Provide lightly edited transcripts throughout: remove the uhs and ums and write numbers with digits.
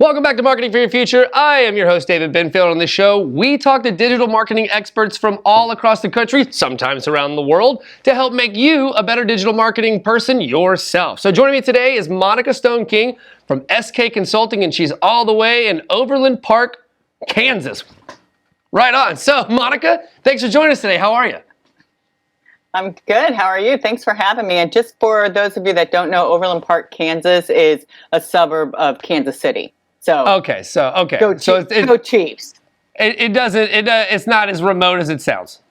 Welcome back to Marketing for Your Future. I am your host, David Benfield. On this show, we talk to digital marketing experts from all across the country, sometimes around the world, to help make you a better digital marketing person yourself. So joining me today is Monica Stoneking from SK Consulting, and she's all the way in Overland Park, Kansas. Right on. So, Monica, thanks for joining us today. How are you? I'm good. How are you? Thanks for having me. And just for those of you that don't know, Overland Park, Kansas is a suburb of Kansas City. So okay. Go Chiefs. It's not as remote as it sounds.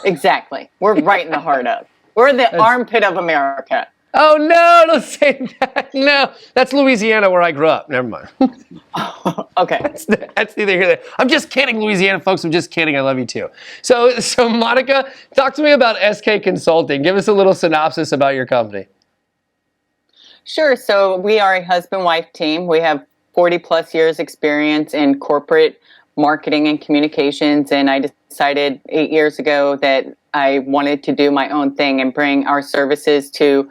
Exactly. We're right in the heart of. We're the armpit of America. Oh, no, don't say that. No, that's Louisiana where I grew up. Never mind. Okay. That's neither here nor there. I'm just kidding, Louisiana folks. I'm just kidding. I love you too. So Monica, talk to me about SK Consulting. Give us a little synopsis about your company. Sure. So we are a husband-wife team. We have 40 plus years experience in corporate marketing and communications. And I decided 8 years ago that I wanted to do my own thing and bring our services to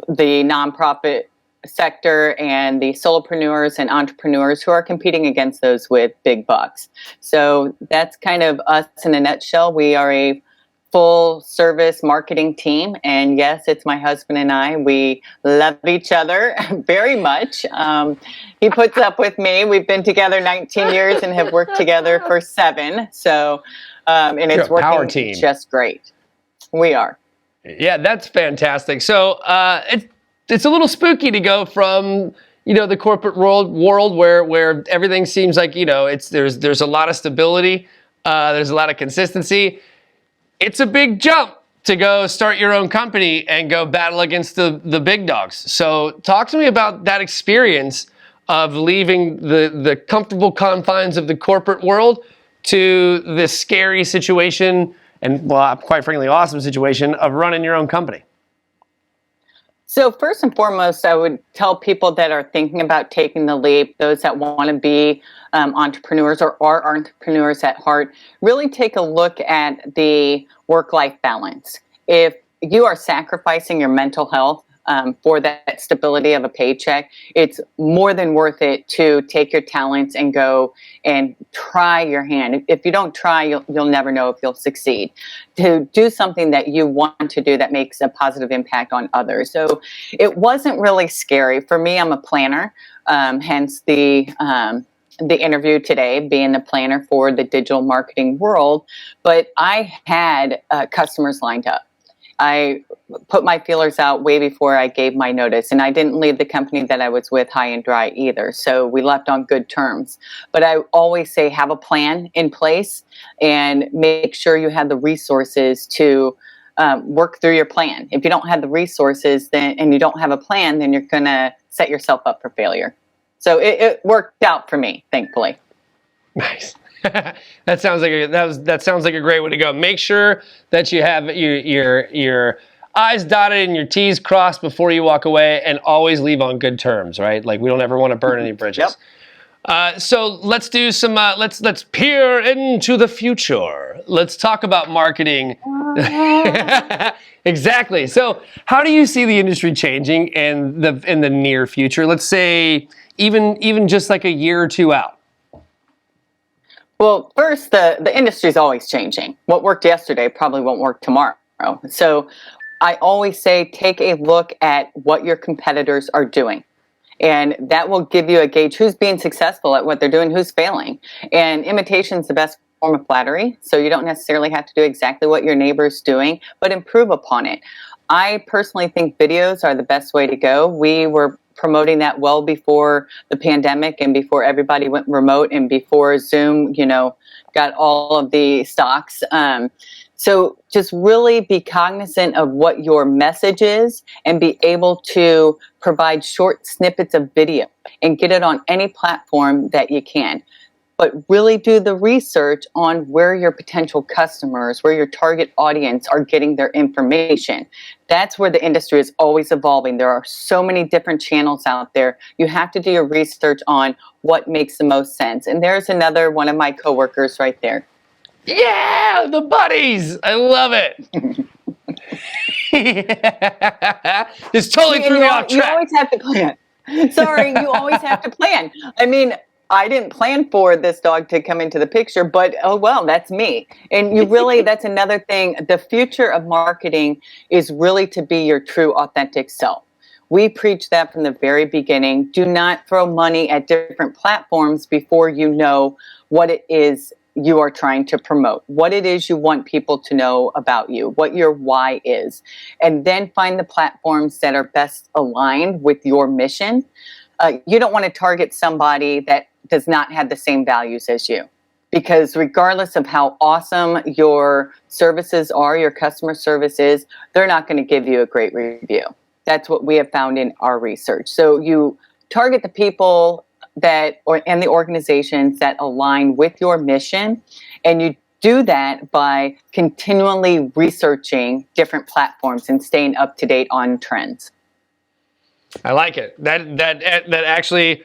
the nonprofit sector and the solopreneurs and entrepreneurs who are competing against those with big bucks. So that's kind of us in a nutshell. We are a full service marketing team. And yes, it's my husband and I. We love each other very much. He puts up with me. We've been together 19 years and have worked together for 7. So, and it's working just great. We are. Yeah, that's fantastic. So it's a little spooky to go from, the corporate world where everything seems like, there's a lot of stability. There's a lot of consistency. It's a big jump to go start your own company and go battle against the big dogs. So talk to me about that experience of leaving the comfortable confines of the corporate world to this scary situation and, well, quite frankly, awesome situation of running your own company. So first and foremost, I would tell people that are thinking about taking the leap, those that want to be entrepreneurs or are entrepreneurs at heart, really take a look at the work-life balance. If you are sacrificing your mental health for that stability of a paycheck, it's more than worth it to take your talents and go and try your hand. If you don't try, you'll never know if you'll succeed. To do something that you want to do that makes a positive impact on others. So it wasn't really scary. For me, I'm a planner, hence the interview today, being the planner for the digital marketing world. But I had customers lined up. I put my feelers out way before I gave my notice, and I didn't leave the company that I was with high and dry either. So we left on good terms. But I always say have a plan in place and make sure you have the resources to work through your plan. If you don't have the resources and you don't have a plan, then you're going to set yourself up for failure. So it worked out for me, thankfully. Nice. That sounds like a great way to go. Make sure that you have your I's dotted and your T's crossed before you walk away, and always leave on good terms, right? Like, we don't ever want to burn any bridges. Yep. So let's do some. Let's peer into the future. Let's talk about marketing. Exactly. So, how do you see the industry changing in the near future? Let's say even just like a year or two out. Well, first, the industry is always changing. What worked yesterday probably won't work tomorrow. So I always say take a look at what your competitors are doing. And that will give you a gauge who's being successful at what they're doing, who's failing. And imitation is the best form of flattery. So you don't necessarily have to do exactly what your neighbor's doing, but improve upon it. I personally think videos are the best way to go. We were promoting that well before the pandemic and before everybody went remote and before Zoom, got all of the stocks. So just really be cognizant of what your message is and be able to provide short snippets of video and get it on any platform that you can. But really do the research on where your potential customers, where your target audience are getting their information. That's where the industry is always evolving. There are so many different channels out there. You have to do your research on what makes the most sense. And there's another one of my coworkers right there. Yeah, the buddies. I love it. Just totally threw me off track. You always have to plan. Sorry, you always have to plan. I mean, I didn't plan for this dog to come into the picture, but oh well, that's me. And you really, that's another thing. The future of marketing is really to be your true, authentic self. We preach that from the very beginning. Do not throw money at different platforms before you know what it is you are trying to promote, what it is you want people to know about you, what your why is, and then find the platforms that are best aligned with your mission. You don't want to target somebody that does not have the same values as you, because regardless of how awesome your services are, your customer service is, they're not going to give you a great review. That's what we have found in our research. So you target the people and the organizations that align with your mission, and you do that by continually researching different platforms and staying up to date on trends. I like it. That actually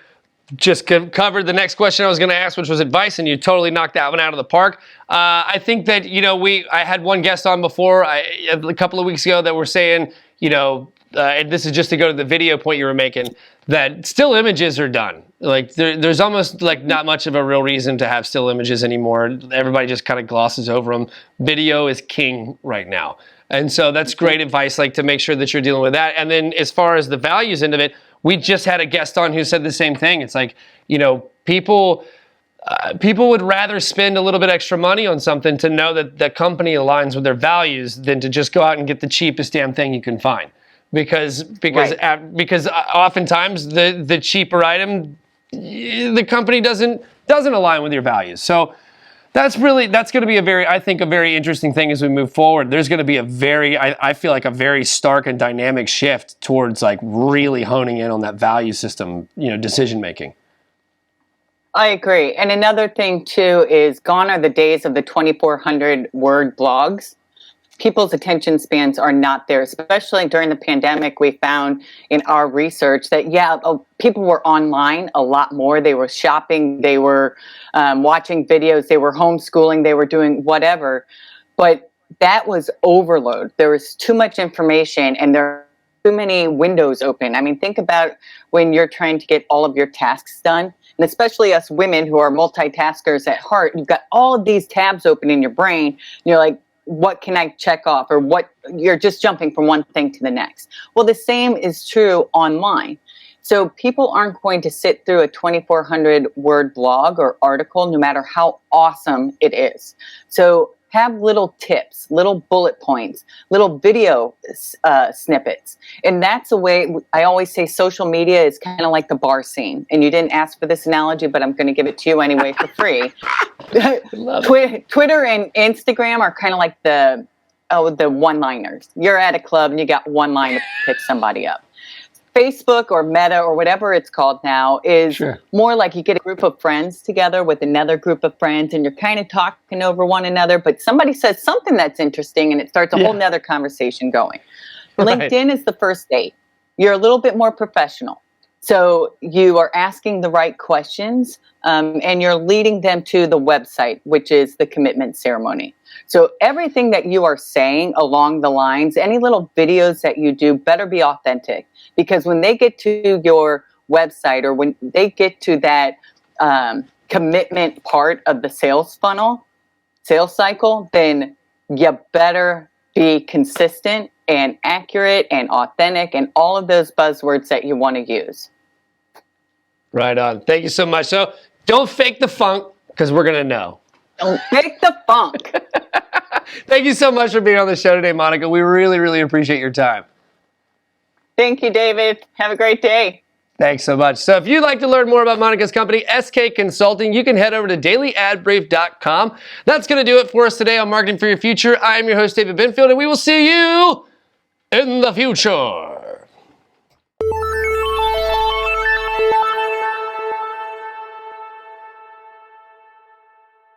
just covered the next question I was going to ask, which was advice, and you totally knocked that one out of the park. I think that, I had one guest on before a couple of weeks ago that were saying, and this is just to go to the video point you were making, that still images are done. Like there's almost like not much of a real reason to have still images anymore. Everybody just kind of glosses over them. Video is king right now. And so that's great advice, like to make sure that you're dealing with that. And then as far as the values end of it, we just had a guest on who said the same thing. It's like, people would rather spend a little bit extra money on something to know that the company aligns with their values than to just go out and get the cheapest damn thing you can find. Because oftentimes the cheaper item, the company doesn't align with your values. So that's going to be a very interesting thing as we move forward. There's going to be I feel like a very stark and dynamic shift towards like really honing in on that value system, decision making. I agree. And another thing too is gone are the days of the 2,400 word blogs. People's attention spans are not there, especially during the pandemic. We found in our research that, people were online a lot more. They were shopping, they were watching videos, they were homeschooling, they were doing whatever. But that was overload. There was too much information and there are too many windows open. I mean, think about when you're trying to get all of your tasks done. And especially us women who are multitaskers at heart, you've got all of these tabs open in your brain. And you're like, what can I check off, or what, you're just jumping from one thing to the next. Well, the same is true online. So people aren't going to sit through a 2,400 word blog or article, no matter how awesome it is. So have little tips, little bullet points, little video snippets. And that's a way, I always say social media is kind of like the bar scene. And you didn't ask for this analogy, but I'm going to give it to you anyway for free. Twitter and Instagram are kind of like the one-liners. You're at a club and you got one line to pick somebody up. Facebook or Meta or whatever it's called now is more like you get a group of friends together with another group of friends and you're kind of talking over one another, but somebody says something that's interesting and it starts a whole nother conversation going. Right. LinkedIn is the first date. You're a little bit more professional. So you are asking the right questions and you're leading them to the website, which is the commitment ceremony. So everything that you are saying along the lines, any little videos that you do better be authentic, because when they get to your website or when they get to that commitment part of the sales cycle, then you better be consistent and accurate and authentic and all of those buzzwords that you want to use. Right on. Thank you so much. So don't fake the funk, because we're going to know. Don't fake the funk. Thank you so much for being on the show today, Monica. We really, really appreciate your time. Thank you, David. Have a great day. Thanks so much. So if you'd like to learn more about Monica's company, SK Consulting, you can head over to dailyadbrief.com. That's going to do it for us today on Marketing for Your Future. I am your host, David Benfield, and we will see you in the future.